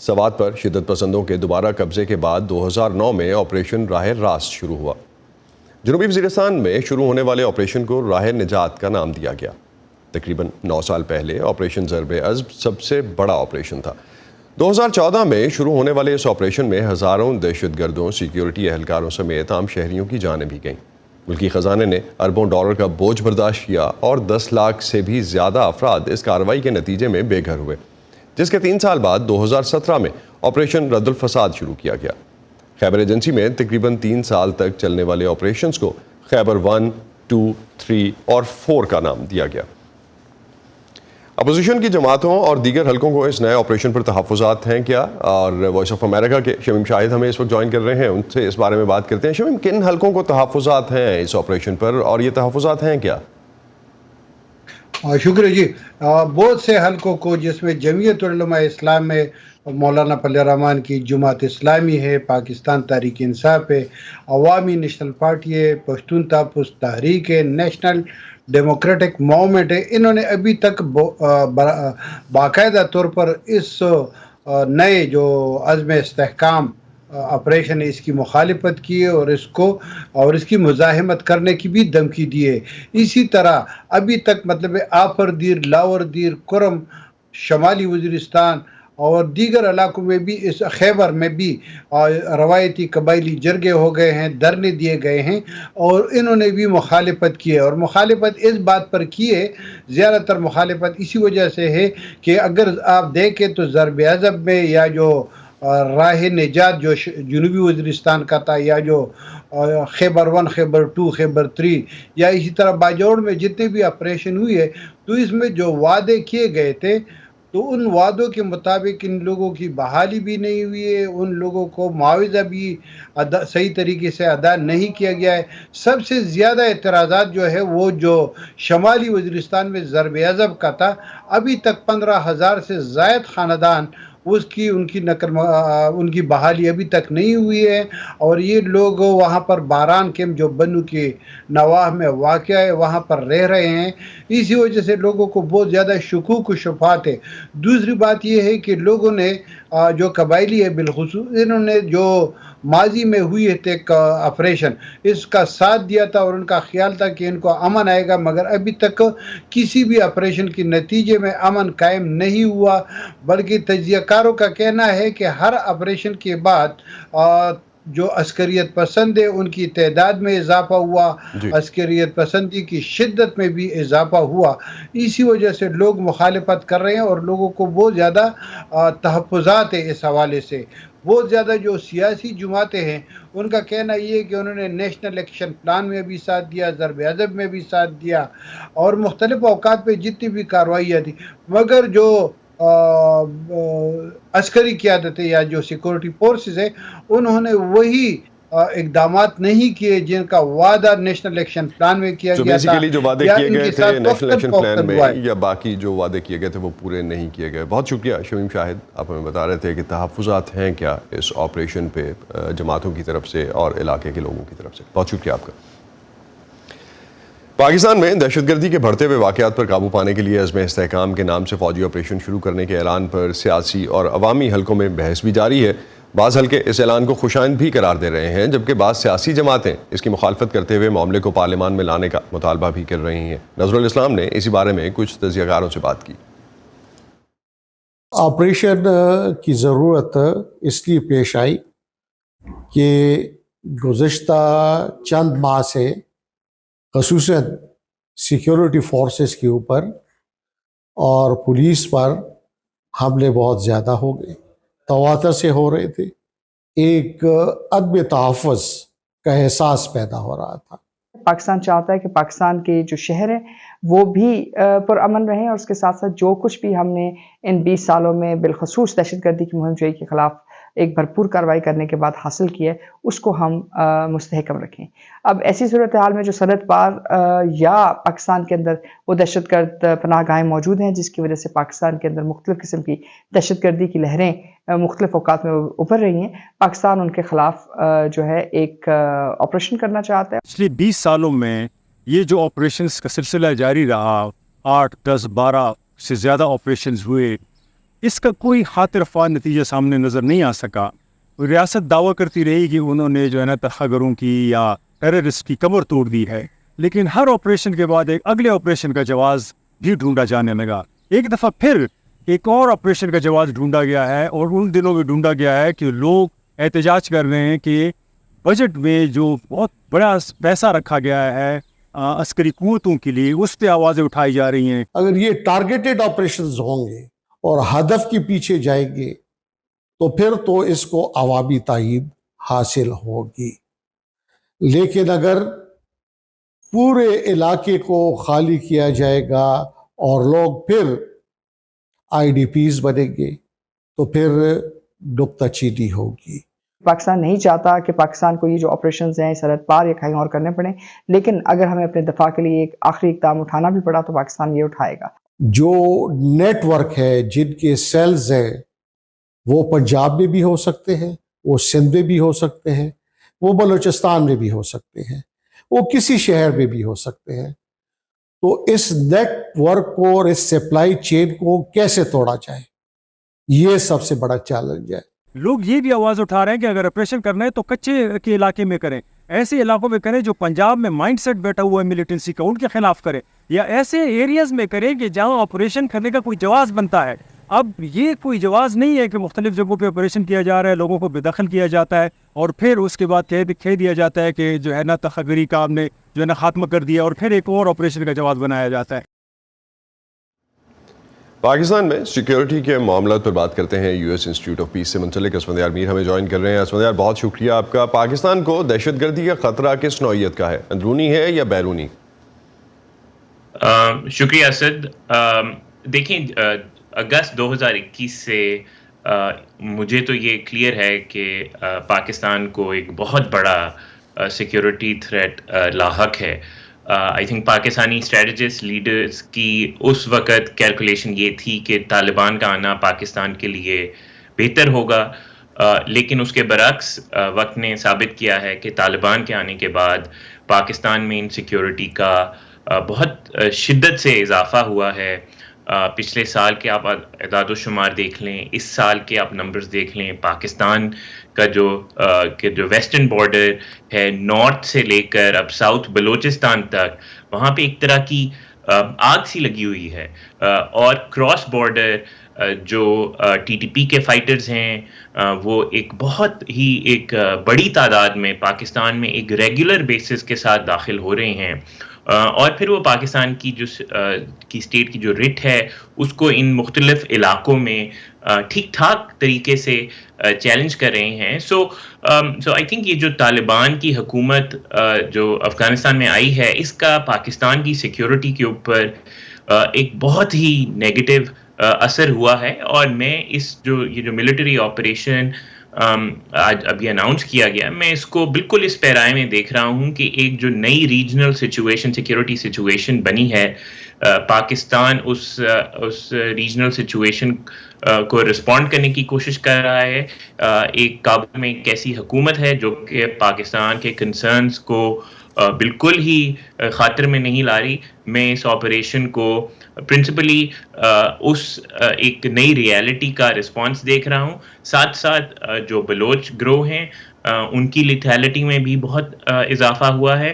سوات پر شدت پسندوں کے دوبارہ قبضے کے بعد 2009 میں آپریشن راہ راست شروع ہوا۔ جنوبی وزیرستان میں شروع ہونے والے آپریشن کو راہ نجات کا نام دیا گیا۔ تقریباً 9 سال پہلے آپریشن ضرب عزم سب سے بڑا آپریشن تھا۔ 2014 میں شروع ہونے والے اس آپریشن میں ہزاروں دہشت گردوں، سیکیورٹی اہلکاروں سمیت عام شہریوں کی جانیں بھی گئیں۔ ملکی خزانے نے اربوں ڈالر کا بوجھ برداشت کیا اور 10 لاکھ سے بھی زیادہ افراد اس کارروائی کے نتیجے میں بے گھر ہوئے، جس کے 3 سال بعد 2017 میں آپریشن رد الفساد شروع کیا گیا۔ خیبر ایجنسی میں تقریباً 3 سال تک چلنے والے آپریشنز کو خیبر 1، 2، 3 اور 4 کا نام دیا گیا۔ اپوزیشن کی جماعتوں اور دیگر حلقوں کو اس نئے آپریشن پر تحفظات ہیں کیا؟ اور وائس آف امریکہ کے شمیم شاہد ہمیں اس وقت جوائن کر رہے ہیں، ان سے اس بارے میں بات کرتے ہیں۔ شمیم، کن حلقوں کو تحفظات ہیں اس آپریشن پر اور یہ تحفظات ہیں کیا؟ شکریہ جی۔ بہت سے حلقوں کو، جس میں جمعیت علماء اسلام میں مولانا فضل الرحمان کی جماعت اسلامی ہے، پاکستان تحریک انصاف ہے، عوامی نیشنل پارٹی ہے، پشتون تحفظ تحریک ہے، نیشنل ڈیموکریٹک موومنٹ ہے، انہوں نے ابھی تک باقاعدہ طور پر اس نئے جو عزم استحکام آپریشن ہے اس کی مخالفت کی ہے اور اس کی مزاحمت کرنے کی بھی دھمکی دی ہے۔ اسی طرح ابھی تک مطلب آفر دیر، لاور دیر، کرم، شمالی وزیرستان اور دیگر علاقوں میں بھی، اس خیبر میں بھی روایتی قبائلی جرگے ہو گئے ہیں، دھرنے دیے گئے ہیں اور انہوں نے بھی مخالفت کی ہے۔ اور مخالفت اس بات پر کی ہے، زیادہ تر مخالفت اسی وجہ سے ہے کہ اگر آپ دیکھیں تو ضرب عضب میں یا جو راہ نجات جو جنوبی وزیرستان کا تھا، یا جو خیبر 1، خیبر 2، خیبر 3، یا اسی طرح باجوڑ میں جتنے بھی آپریشن ہوئی ہے، تو اس میں جو وعدے کیے گئے تھے تو ان وعدوں کے مطابق ان لوگوں کی بحالی بھی نہیں ہوئی ہے، ان لوگوں کو معاوضہ بھی صحیح طریقے سے ادا نہیں کیا گیا ہے۔ سب سے زیادہ اعتراضات جو ہے وہ جو شمالی وزیرستان میں ضرب عضب کا تھا، ابھی تک 15,000 سے زائد خاندان ان کی بحالی ابھی تک نہیں ہوئی ہے، اور یہ لوگ وہاں پر باران کیمپ جو بنو کے نواح میں واقع ہے وہاں پر رہ رہے ہیں۔ اسی وجہ سے لوگوں کو بہت زیادہ شکوک و شبہات ہے۔ دوسری بات یہ ہے کہ لوگوں نے جو قبائلی ہے بالخصوص، انہوں نے جو ماضی میں ہوئی ہے آپریشن، اس کا ساتھ دیا تھا اور ان کا خیال تھا کہ ان کو امن آئے گا، مگر ابھی تک کسی بھی آپریشن کے نتیجے میں امن قائم نہیں ہوا، بلکہ تجزیہ کاروں کا کہنا ہے کہ ہر آپریشن کے بعد جو عسکریت پسند ہے ان کی تعداد میں اضافہ ہوا، عسکریت پسندی کی شدت میں بھی اضافہ ہوا۔ اسی وجہ سے لوگ مخالفت کر رہے ہیں اور لوگوں کو بہت زیادہ تحفظات ہے اس حوالے سے۔ بہت زیادہ جو سیاسی جماعتیں ہیں ان کا کہنا یہ ہے کہ انہوں نے نیشنل ایکشن پلان میں بھی ساتھ دیا، ضرب عضب میں بھی ساتھ دیا اور مختلف اوقات پہ جتنی بھی کارروائیاں تھیں، مگر جو عسکری قیادت ہے یا جو سیکورٹی فورسز ہے انہوں نے وہی اقدامات نہیں کیے جن کا وعدہ نیشنل ایکشن پلان میں کیا گیا تھا، جو وعدے کیے گئے تھے نیشنل ایکشن پلان میں، یا باقی جو وعدے کیے گئے تھے وہ پورے نہیں کیے گئے۔ بہت شکریہ شمیم شاہد، آپ ہمیں بتا رہے تھے کہ تحفظات ہیں کیا اس آپریشن پہ جماعتوں کی طرف سے اور علاقے کے لوگوں کی طرف سے۔ بہت شکریہ آپ کا۔ پاکستان میں دہشت گردی کے بڑھتے ہوئے واقعات پر قابو پانے کے لیے عزم استحکام کے نام سے فوجی آپریشن شروع کرنے کے اعلان پر سیاسی اور عوامی حلقوں میں بحث بھی جاری ہے۔ بعض حلقے اس اعلان کو خوشائند بھی قرار دے رہے ہیں، جبکہ بعض سیاسی جماعتیں اس کی مخالفت کرتے ہوئے معاملے کو پارلیمان میں لانے کا مطالبہ بھی کر رہی ہیں۔ نظر الاسلام نے اسی بارے میں کچھ تجزیہ کاروں سے بات کی۔ آپریشن کی ضرورت اس لیے پیش آئی کہ گزشتہ چند ماہ سے خصوصاً سیکیورٹی فورسز کے اوپر اور پولیس پر حملے بہت زیادہ ہو گئے، تواتر سے ہو رہے تھے، ایک عدم تحفظ کا احساس پیدا ہو رہا تھا۔ پاکستان چاہتا ہے کہ پاکستان کے جو شہر ہیں وہ بھی پرامن رہیں، اور اس کے ساتھ ساتھ جو کچھ بھی ہم نے ان 20 سالوں میں بالخصوص دہشت گردی کی مہم جوئی کے خلاف ایک بھرپور کارروائی کرنے کے بعد حاصل کی ہے اس کو ہم مستحکم رکھیں۔ اب ایسی صورتحال میں جو سرحد پار یا پاکستان کے اندر وہ دہشت گرد پناہ گاہیں موجود ہیں جس کی وجہ سے پاکستان کے اندر مختلف قسم کی دہشت گردی کی لہریں مختلف اوقات میں ابھر رہی ہیں، پاکستان ان کے خلاف جو ہے ایک آپریشن کرنا چاہتا ہے۔ پچھلے 20 سالوں میں یہ جو آپریشنز کا سلسلہ جاری رہا، 8، 10، 12 سے زیادہ آپریشنز ہوئے، اس کا کوئی خاطر خواہ نتیجہ سامنے نظر نہیں آ سکا. ریاست دعویٰ کرتی رہی کہ انہوں نے جو ہے نا تخگروں کی یا ٹیررسٹ کی کمر توڑ دی ہے، لیکن ہر آپریشن کے بعد ایک اگلے آپریشن کا جواز بھی ڈھونڈا جانے لگا. ایک دفعہ پھر ایک اور آپریشن کا جواز ڈھونڈا گیا ہے، اور ان دنوں میں ڈھونڈا گیا ہے کہ لوگ احتجاج کر رہے ہیں کہ بجٹ میں جو بہت بڑا پیسہ رکھا گیا ہے عسکری قوتوں کے لیے، اس پہ آوازیں اٹھائی جا رہی ہیں. اگر یہ ٹارگیٹڈ آپریشنز ہوں گے اور ہدف کے پیچھے جائیں گے تو پھر تو اس کو عوامی تائید حاصل ہوگی. لیکن اگر پورے علاقے کو خالی کیا جائے گا اور لوگ پھر آئی ڈی پیز بنیں گے تو پھر نکتہ چینی ہوگی. پاکستان نہیں چاہتا کہ پاکستان کو یہ جو آپریشنز ہیں سرحد پار یا کہیں اور کرنے پڑیں، لیکن اگر ہمیں اپنے دفاع کے لیے ایک آخری اقدام اٹھانا بھی پڑا تو پاکستان یہ اٹھائے گا. جو نیٹ ورک ہے، جن کے سیلز ہیں، وہ پنجاب میں بھی ہو سکتے ہیں، وہ سندھ میں بھی ہو سکتے ہیں، وہ بلوچستان میں بھی ہو سکتے ہیں، وہ کسی شہر میں بھی ہو سکتے ہیں. تو اس نیٹ ورک کو اور اس سپلائی چین کو کیسے توڑا جائے، یہ سب سے بڑا چیلنج ہے. لوگ یہ بھی آواز اٹھا رہے ہیں کہ اگر آپریشن کرنا ہے تو کچے کے علاقے میں کریں، ایسے علاقوں میں کریں جو پنجاب میں مائنڈ سیٹ بیٹھا ہوا ہے ملیٹنسی کا، ان کے خلاف کریں، یا ایسے ایریاز میں کریں کہ جہاں آپریشن کرنے کا کوئی جواز بنتا ہے. اب یہ کوئی جواز نہیں ہے کہ مختلف جگہوں پہ آپریشن کیا جا رہا ہے، لوگوں کو بے دخل کیا جاتا ہے، اور پھر اس کے بعد کہہ دیا جاتا ہے کہ جو ہے نا تخگری کا ہم نے جو ہے نا خاتمہ کر دیا، اور پھر ایک اور آپریشن کا جواز بنایا جاتا ہے. پاکستان میں سیکیورٹی کے معاملات پر بات کرتے ہیں. U S institute of peace سے منسلک اسفندیار میر ہمیں جوائن کر رہے ہیں. اسفندیار، بہت شکریہ آپ کا. پاکستان کو دہشت گردی کا خطرہ کس نوعیت کا ہے، اندرونی ہے یا بیرونی؟ شکریہ اسد. دیکھیں، اگست 2021 سے مجھے تو یہ کلیئر ہے کہ پاکستان کو ایک بہت بڑا سیکیورٹی تھریٹ لاحق ہے. I think Pakistani strategist leaders کی اس وقت کیلکولیشن یہ تھی کہ طالبان کا آنا پاکستان کے لیے بہتر ہوگا، لیکن اس کے برعکس وقت نے ثابت کیا ہے کہ طالبان کے آنے کے بعد پاکستان میں انسیکیورٹی کا بہت شدت سے اضافہ ہوا ہے. پچھلے سال کے آپ اعداد و شمار دیکھ لیں، اس سال کے آپ نمبرز دیکھ لیں، پاکستان کا جو ویسٹرن بارڈر ہے، نارتھ سے لے کر اب ساؤتھ بلوچستان تک، وہاں پہ ایک طرح کی آگ سی لگی ہوئی ہے. اور کراس بارڈر جو ٹی ٹی پی کے فائٹرز ہیں، وہ ایک بہت ہی ایک بڑی تعداد میں پاکستان میں ایک ریگولر بیسس کے ساتھ داخل ہو رہے ہیں. اور پھر وہ پاکستان کی جو اسٹیٹ کی جو رٹ ہے، اس کو ان مختلف علاقوں میں ٹھیک ٹھاک طریقے سے چیلنج کر رہے ہیں. سو آئی تھنک یہ جو طالبان کی حکومت جو افغانستان میں آئی ہے، اس کا پاکستان کی سیکیورٹی کے اوپر ایک بہت ہی نیگیٹو اثر ہوا ہے. اور میں یہ جو ملٹری آپریشن آج ابھی اناؤنس کیا گیا، میں اس کو بالکل اس پیرائے میں دیکھ رہا ہوں کہ ایک جو نئی ریجنل سچویشن، سیکیورٹی سچویشن بنی ہے، پاکستان اس ریجنل سچویشن کو رسپونڈ کرنے کی کوشش کر رہا ہے. ایک کابل میں ایک ایسی حکومت ہے جو کہ پاکستان کے کنسرنز کو بالکل ہی خاطر میں نہیں لا رہی. میں اس آپریشن کو پرنسپلی اس ایک نئی ریالٹی کا رسپانس دیکھ رہا ہوں. ساتھ ساتھ جو بلوچ گروہ ہیں، ان کی لیتھیلٹی میں بھی بہت اضافہ ہوا ہے.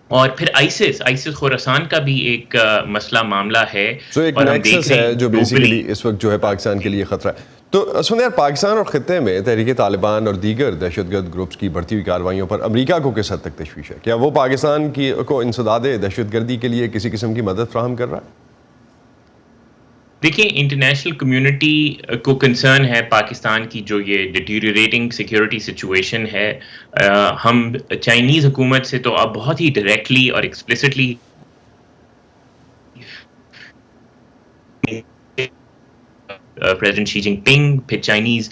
اور پھر آئیسس خوراسان کا بھی ایک مسئلہ معاملہ ہے. تو ایک نیکسس ہے جو بیسیکلی اس وقت جو ہے پاکستان کے لیے خطرہ ہے. تو اسفندیار، پاکستان اور خطے میں تحریک طالبان اور دیگر دہشت گرد گروپس کی بڑھتی ہوئی کارروائیوں پر امریکہ کو کس حد تک تشویش ہے؟ کیا وہ پاکستان کو انسداد دہشت گردی کے لیے کسی قسم کی مدد فراہم کر رہا ہے؟ دیکھیں، انٹرنیشنل کمیونٹی کو کنسرن ہے پاکستان کی جو یہ ڈیٹیریٹنگ سیکیورٹی سچویشن ہے. ہم چائنیز حکومت سے تو اب بہت ہی ڈائریکٹلی اور ایکسپلیسٹلی پریزیڈنٹ شی جن پنگ، پھر چائنیز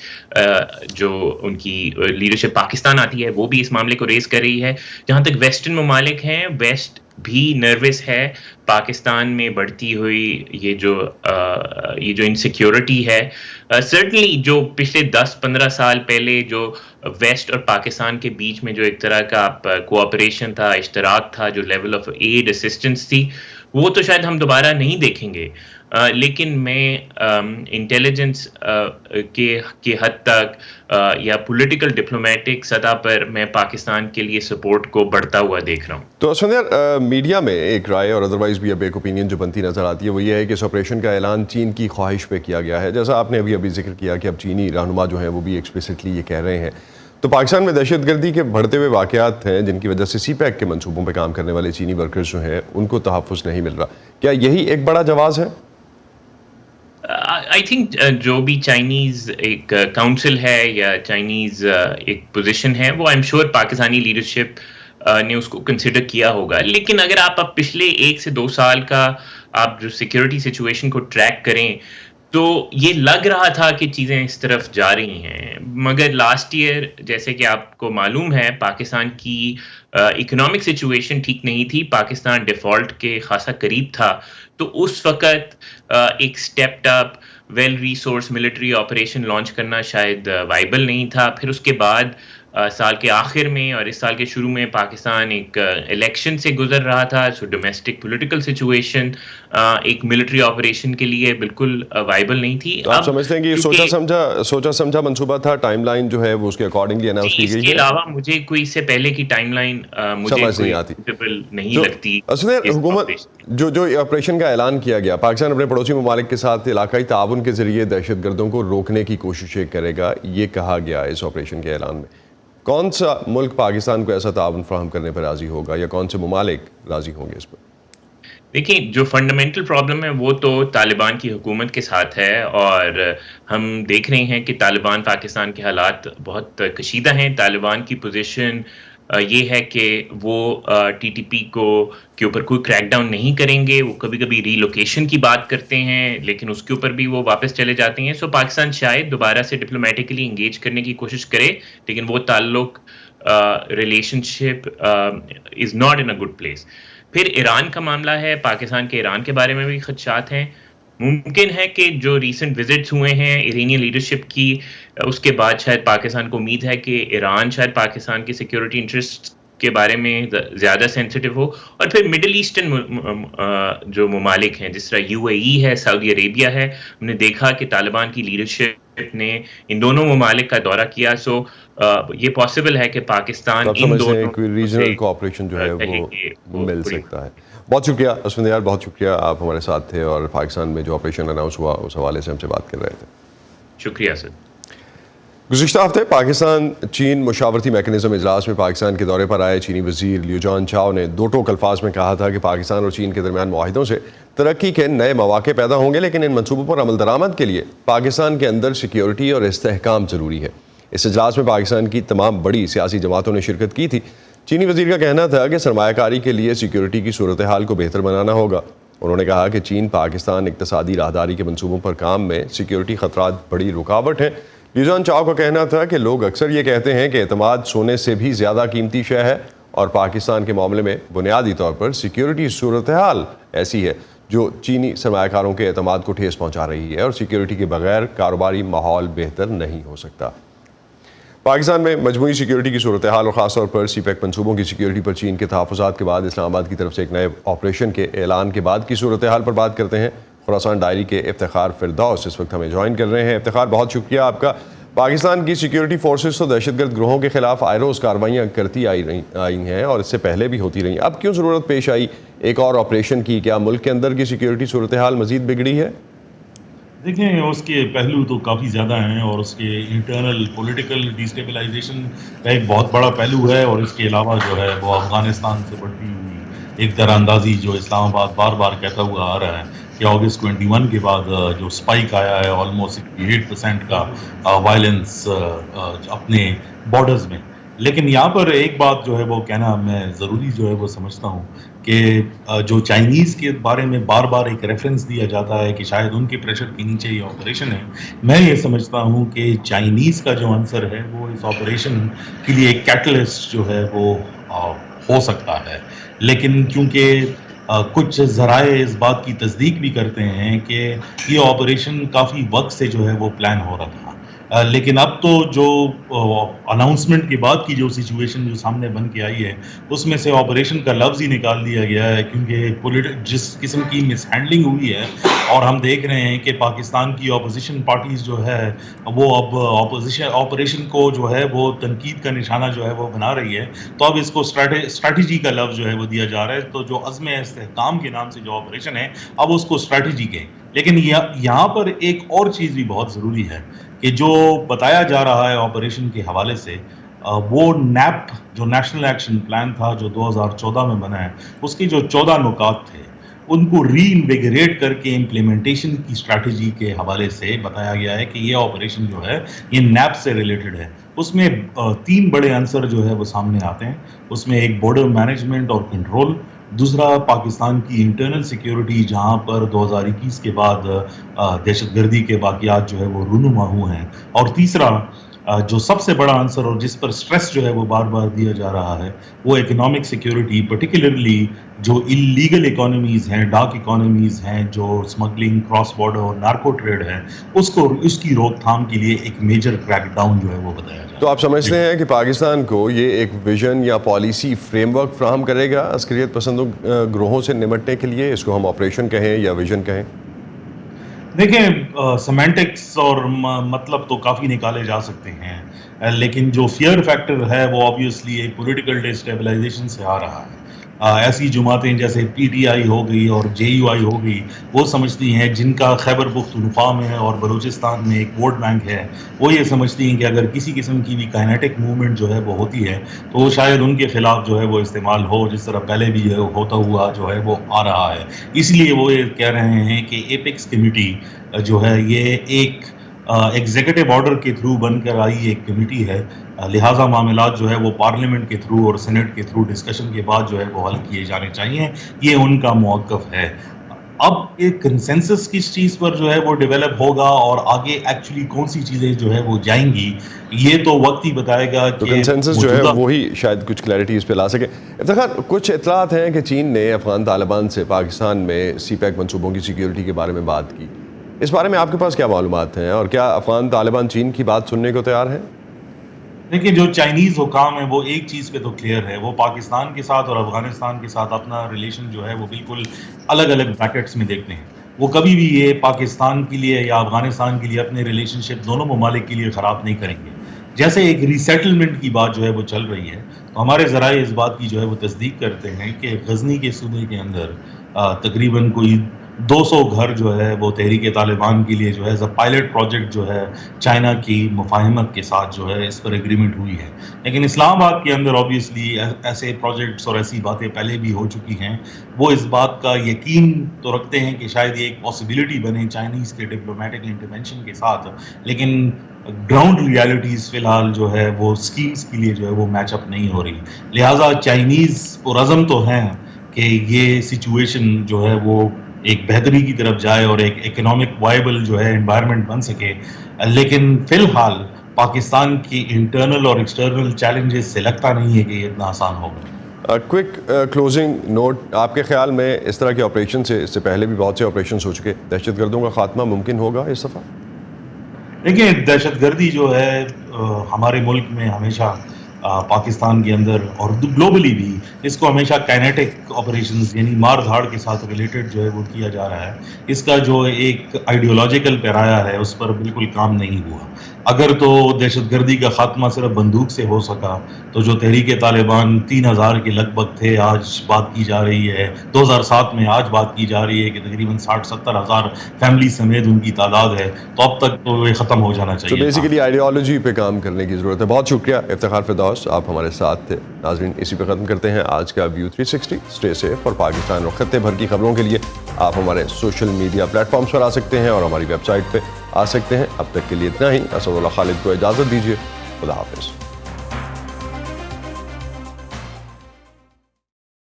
جو ان کی لیڈرشپ پاکستان آتی ہے، وہ بھی اس معاملے کو ریز کر رہی ہے. جہاں تک ویسٹرن ممالک ہیں، ویسٹ بھی نروس ہے پاکستان میں بڑھتی ہوئی یہ جو انسیکیورٹی ہے. سرٹنلی جو پچھلے 10-15 سال پہلے جو ویسٹ اور پاکستان کے بیچ میں جو ایک طرح کا کوآپریشن تھا، اشتراک تھا، جو لیول آف ایڈ اسسٹنس تھی، وہ تو شاید ہم دوبارہ نہیں دیکھیں گے. لیکن میں انٹیلیجنس کے حد تک یا پولیٹیکل ڈپلومیٹک سطح پر میں پاکستان کے لیے سپورٹ کو بڑھتا ہوا دیکھ رہا ہوں. تو اسفندیار، میڈیا میں ایک رائے اور ادروائز بھی اب ایک اوپینین جو بنتی نظر آتی ہے وہ یہ ہے کہ اس آپریشن کا اعلان چین کی خواہش پہ کیا گیا ہے، جیسا آپ نے ابھی ذکر کیا کہ اب چینی رہنما جو ہیں وہ بھی ایکسپلیسٹلی یہ کہہ رہے ہیں. تو پاکستان میں دہشت گردی کے بڑھتے ہوئے واقعات ہیں جن کی وجہ سے سی پیک کے منصوبوں پہ کام کرنے والے چینی ورکرز جو ہیں ان کو تحفظ نہیں مل رہا. کیا یہی ایک بڑا جواز ہے؟ آئی تھنک جو بھی چائنیز ایک کاؤنسل ہے یا چائنیز ایک پوزیشن ہے وہ I am sure Pakistani leadership نے اس کو کنسیڈر کیا ہوگا. لیکن اگر آپ اب پچھلے 1 سے 2 سال کا آپ جو سیکیورٹی سچویشن کو ٹریک کریں تو یہ لگ رہا تھا کہ چیزیں اس طرف جا رہی ہیں. مگر لاسٹ ایئر جیسے کہ آپ کو معلوم ہے پاکستان کی اکنامک سچویشن ٹھیک نہیں تھی، پاکستان ڈیفالٹ کے خاصا قریب تھا. تو اس وقت ایک stepped up well resource military operation launch کرنا شاید وائبل نہیں تھا. پھر اس کے بعد سال کے آخر میں اور اس سال کے شروع میں پاکستان ایک الیکشن سے گزر رہا تھا، سو ڈومیسٹک پولیٹیکل سچویشن ایک ملٹری آپریشن کے لیے بالکل وائبل نہیں تھی. آپ سمجھتے ہیں کہ یہ سوچا سمجھا منصوبہ تھا، ٹائم لائن جو ہے وہ اس کے اکارڈنگلی اناؤنس کی گئی ہے؟ اس کے علاوہ مجھے کوئی اس سے پہلے کی ٹائم لائن سمجھ نہیں آتی، نہیں لگتی. اصل حکومت جو آپریشن کا اعلان کیا گیا، پاکستان اپنے پڑوسی ممالک کے ساتھ علاقائی تعاون کے ذریعے دہشت گردوں کو روکنے کی کوششیں کرے گا، یہ کہا گیا اس آپریشن کے اعلان میں. کون سا ملک پاکستان کو ایسا تعاون فراہم کرنے پر راضی ہوگا یا کون سے ممالک راضی ہوں گے اس پر؟ دیکھیں، جو فنڈامنٹل پرابلم ہے وہ تو طالبان کی حکومت کے ساتھ ہے، اور ہم دیکھ رہے ہیں کہ طالبان پاکستان کے حالات بہت کشیدہ ہیں. طالبان کی پوزیشن یہ ہے کہ وہ ٹی ٹی پی کے اوپر کوئی کریک ڈاؤن نہیں کریں گے. وہ کبھی کبھی ری لوکیشن کی بات کرتے ہیں لیکن اس کے اوپر بھی وہ واپس چلے جاتے ہیں. سو پاکستان شاید دوبارہ سے ڈپلومیٹکلی انگیج کرنے کی کوشش کرے، لیکن وہ تعلق relation ship is not in a good place. پھر ایران کا معاملہ ہے، پاکستان کے ایران کے بارے میں بھی خدشات ہیں. ممکن ہے کہ جو ریسنٹ وزٹس ہوئے ہیں ایرانین لیڈرشپ کی، اس کے بعد شاید پاکستان کو امید ہے کہ ایران شاید پاکستان کی سیکیورٹی انٹرسٹ کے بارے میں زیادہ سینسٹیو ہو. اور پھر مڈل ایسٹرن جو ممالک ہیں جس طرح UAE ہے، سعودی عربیہ ہے، ہم نے دیکھا کہ طالبان کی لیڈرشپ نے ان دونوں ممالک کا دورہ کیا. سو یہ پاسبل ہے کہ پاکستان ان دونوں کوئی ریجنل کوآپریشن جو ہے وہ مل سکتا ہے. بہت شکریہ اسفندیار، بہت شکریہ، آپ ہمارے ساتھ تھے اور پاکستان میں جو آپریشن اناؤنس ہوا اس حوالے سے ہم سے بات کر رہے تھے. شکریہ سر. گزشتہ ہفتے پاکستان چین مشاورتی میکنزم اجلاس میں پاکستان کے دورے پر آئے چینی وزیر لیو جان چاؤ نے دو ٹوک الفاظ میں کہا تھا کہ پاکستان اور چین کے درمیان معاہدوں سے ترقی کے نئے مواقع پیدا ہوں گے، لیکن ان منصوبوں پر عمل درآمد کے لیے پاکستان کے اندر سیکیورٹی اور استحکام ضروری ہے. اس اجلاس میں پاکستان کی تمام بڑی سیاسی جماعتوں نے شرکت کی تھی. چینی وزیر کا کہنا تھا کہ سرمایہ کاری کے لیے سیکیورٹی کی صورتحال کو بہتر بنانا ہوگا. انہوں نے کہا کہ چین پاکستان اقتصادی راہداری کے منصوبوں پر کام میں سیکیورٹی خطرات بڑی رکاوٹ ہیں. لیو جان چاؤ کا کہنا تھا کہ لوگ اکثر یہ کہتے ہیں کہ اعتماد سونے سے بھی زیادہ قیمتی شے ہے، اور پاکستان کے معاملے میں بنیادی طور پر سیکیورٹی صورتحال ایسی ہے جو چینی سرمایہ کاروں کے اعتماد کو ٹھیس پہنچا رہی ہے، اور سیکیورٹی کے بغیر کاروباری ماحول بہتر نہیں ہو سکتا. پاکستان میں مجموعی سیکیورٹی کی صورتحال اور خاص طور پر سی پیک منصوبوں کی سیکیورٹی پر چین کے تحفظات کے بعد اسلام آباد کی طرف سے ایک نئے آپریشن کے اعلان کے بعد کی صورتحال پر بات کرتے ہیں. خراسان ڈائری کے افتخار فردوس اس وقت ہمیں جوائن کر رہے ہیں. افتخار، بہت شکریہ آپ کا. پاکستان کی سیکیورٹی فورسز تو دہشت گرد گروہوں کے خلاف آئے روز کارروائیاں کرتی آئی ہیں اور اس سے پہلے بھی ہوتی رہیں. اب کیوں ضرورت پیش آئی ایک اور آپریشن کی؟ کیا ملک کے اندر کی سیکیورٹی صورتحال مزید بگڑی ہے؟ دیکھیں، اس کے پہلو تو کافی زیادہ ہیں، اور اس کے انٹرنل پولیٹیکل ڈیسٹیبلائزیشن کا ایک بہت بڑا پہلو ہے، اور اس کے علاوہ جو ہے وہ افغانستان سے بڑھتی ہوئی ایک دراندازی جو اسلام آباد بار بار کہتا ہوا آ رہا ہے کہ اگست 21 کے بعد جو سپائک آیا ہے آلموسٹ 68% کا وائلنس اپنے بارڈرز میں. لیکن یہاں پر ایک بات جو ہے وہ کہنا میں ضروری جو ہے وہ سمجھتا ہوں کہ جو چائنیز کے بارے میں بار بار ایک ریفرنس دیا جاتا ہے کہ شاید ان کے پریشر کے نیچے یہ آپریشن ہے، میں یہ سمجھتا ہوں کہ چائنیز کا جو عنصر ہے وہ اس آپریشن کے لیے ایک کیٹلسٹ جو ہے وہ ہو سکتا ہے. لیکن کیونکہ کچھ ذرائع اس بات کی تصدیق بھی کرتے ہیں کہ یہ آپریشن کافی وقت سے جو ہے وہ پلان ہو رہا تھا، لیکن اب تو جو اناؤنسمنٹ کے بعد کی جو سچویشن جو سامنے بن کے آئی ہے اس میں سے آپریشن کا لفظ ہی نکال دیا گیا ہے، کیونکہ جس قسم کی مس ہینڈلنگ ہوئی ہے اور ہم دیکھ رہے ہیں کہ پاکستان کی اپوزیشن پارٹیز جو ہے وہ اب آپریشن کو جو ہے وہ تنقید کا نشانہ جو ہے وہ بنا رہی ہے، تو اب اس کو اسٹریٹجی کا لفظ جو ہے وہ دیا جا رہا ہے، تو جو عزم استحکام کے نام سے جو آپریشن ہے اب اس کو اسٹریٹجی کہیں۔ لیکن یہاں پر ایک اور چیز بھی بہت ضروری ہے کہ جو بتایا جا رہا ہے آپریشن کے حوالے سے، وہ نیپ جو نیشنل ایکشن پلان تھا جو 2014 میں بنا ہے، اس کے جو 14 نکات تھے ان کو ری انویگریٹ کر کے امپلیمنٹیشن کی اسٹریٹجی کے حوالے سے بتایا گیا ہے کہ یہ آپریشن جو ہے یہ نیپ سے ریلیٹڈ ہے۔ اس میں 3 بڑے عنصر جو ہے وہ سامنے آتے ہیں، اس میں ایک بارڈر مینجمنٹ اور کنٹرول، دوسرا پاکستان کی انٹرنل سیکیورٹی جہاں پر 2021 کے بعد دہشت گردی کے واقعات جو ہے وہ رونما ہوئے ہیں، اور تیسرا جو سب سے بڑا عنصر اور جس پر سٹریس جو ہے وہ بار بار دیا جا رہا ہے وہ اکنامک سیکیورٹی، پرٹیکولرلی جو انلیگل اکانومیز ہیں، ڈارک اکانومیز ہیں، جو اسمگلنگ، کراس بارڈر اور نارکو ٹریڈ ہے، اس کی روک تھام کے لیے ایک میجر کریک ڈاؤن جو ہے وہ بتایا جا رہا ہے۔ تو آپ سمجھتے ہیں کہ پاکستان کو یہ ایک ویژن یا پالیسی فریم ورک فراہم کرے گا عسکریت پسندوں گروہوں سے نمٹنے کے لیے؟ اس کو ہم آپریشن کہیں یا ویژن کہیں؟ دیکھیں، سیمینٹکس اور مطلب تو کافی نکالے جا سکتے ہیں، لیکن جو فیئر فیکٹر ہے وہ آبویسلی ایک پولیٹیکل ڈیسٹیبلائزیشن سے آ رہا ہے۔ ایسی جماعتیں جیسے پی ٹی آئی ہو گئی اور جے یو آئی ہو گئی، وہ سمجھتی ہیں، جن کا خیبر پختونخوا میں اور بلوچستان میں ایک ووٹ بینک ہے، وہ یہ سمجھتی ہیں کہ اگر کسی قسم کی بھی کائنیٹک موومنٹ جو ہے وہ ہوتی ہے تو وہ شاید ان کے خلاف جو ہے وہ استعمال ہو، جس طرح پہلے بھی ہوتا ہوا جو ہے وہ آ رہا ہے۔ اس لیے وہ یہ کہہ رہے ہیں کہ ایپیکس کمیٹی جو ہے یہ ایک ایگزیکٹو آرڈر کے تھرو بن کر آئی ایک کمیٹی ہے، لہٰذا معاملات جو ہے وہ پارلیمنٹ کے تھرو اور سینٹ کے تھرو ڈسکشن کے بعد جو ہے وہ حل کیے جانے چاہیے، یہ ان کا موقف ہے۔ اب ایک کنسنسس کس چیز پر جو ہے وہ ڈیولپ ہوگا اور آگے ایکچولی کون سی چیزیں جو ہے وہ جائیں گی، یہ تو وقت ہی بتائے گا تو کہ کنسنسس جو ہے وہی شاید کچھ کلیئرٹی اس پہ لا سکے۔ افتخار، کچھ اطلاعات ہیں کہ چین نے افغان طالبان سے پاکستان میں سی پیک منصوبوں کی سیکیورٹی کے بارے میں بات کی، اس بارے میں آپ کے پاس کیا معلومات ہیں، اور کیا افغان طالبان چین کی بات سننے کو تیار ہیں؟ دیکھیں، جو چائنیز حکام ہیں وہ ایک چیز پہ تو کلیئر ہے، وہ پاکستان کے ساتھ اور افغانستان کے ساتھ اپنا ریلیشن جو ہے وہ بالکل الگ الگ بریکٹس میں دیکھتے ہیں۔ وہ کبھی بھی یہ پاکستان کے لیے یا افغانستان کے لیے اپنے ریلیشن شپ دونوں ممالک کے لیے خراب نہیں کریں گے۔ جیسے ایک ریسیٹلمنٹ کی بات جو ہے وہ چل رہی ہے، تو ہمارے ذرائع اس بات کی جو ہے وہ تصدیق کرتے ہیں کہ غزنی کے صوبے کے اندر تقریباً کوئی 200 گھر جو ہے وہ تحریک طالبان کے لیے جو ہے پائلٹ پروجیکٹ جو ہے چائنا کی مفاہمت کے ساتھ جو ہے اس پر ایگریمنٹ ہوئی ہے۔ لیکن اسلام آباد کے اندر آبویسلی ایسے پروجیکٹس اور ایسی باتیں پہلے بھی ہو چکی ہیں، وہ اس بات کا یقین تو رکھتے ہیں کہ شاید یہ ایک پاسبلٹی بنے چائنیز کے ڈپلومیٹک انٹرونشن کے ساتھ، لیکن گراؤنڈ ریالٹیز فی الحال جو ہے وہ اسکیمز کے لیے جو ہے وہ میچ اپ نہیں ہو رہی، لہٰذا چائنیز پرعزم تو ہیں کہ یہ سچویشن جو ہے وہ ایک بہتری کی طرف جائے اور ایک اکنامک وائبل جو ہے انوائرمنٹ بن سکے، لیکن فی الحال پاکستان کی انٹرنل اور ایکسٹرنل چیلنجز سے لگتا نہیں ہے کہ یہ اتنا آسان ہوگا۔ کوئک کلوزنگ نوٹ، آپ کے خیال میں اس طرح کے آپریشن سے اس سے پہلے بھی بہت سے آپریشنز ہو چکے، دہشت گردوں کا خاتمہ ممکن ہوگا اس دفعہ؟ دیکھیں، دہشت گردی جو ہے ہمارے ملک میں ہمیشہ پاکستان کے اندر اور گلوبلی بھی اس کو ہمیشہ کائنیٹک آپریشنز یعنی مار دھاڑ کے ساتھ ریلیٹڈ جو ہے وہ کیا جا رہا ہے۔ اس کا جو ایک آئیڈیولوجیکل پیرایا ہے اس پر بالکل کام نہیں ہوا۔ اگر تو دہشت گردی کا خاتمہ صرف بندوق سے ہو سکا تو جو تحریک طالبان 3000 کے لگ بھگ تھے، آج بات کی جا رہی ہے 2007 میں، آج بات کی جا رہی ہے کہ تقریباً 60-70 ہزار فیملی سمیت ان کی تعداد ہے، تو اب تک تو یہ ختم ہو جانا چاہیے۔ تو بیسیکلی آئیڈیالوجی پہ کام کرنے کی ضرورت ہے۔ بہت شکریہ افتخار فردوس، آپ ہمارے ساتھ تھے۔ ناظرین، اسی پہ ختم کرتے ہیں آج کا ویو 360۔ اسٹے سیف، اور پاکستان اور خطے بھر کی خبروں کے لیے آپ ہمارے سوشل میڈیا پلیٹ فارمز پر آ سکتے ہیں اور ہماری ویب سائٹ پہ آ سکتے ہیں۔ اب تک کے لیے اتنا ہی۔ اسد اللہ خالد کو اجازت دیجیے، خدا حافظ۔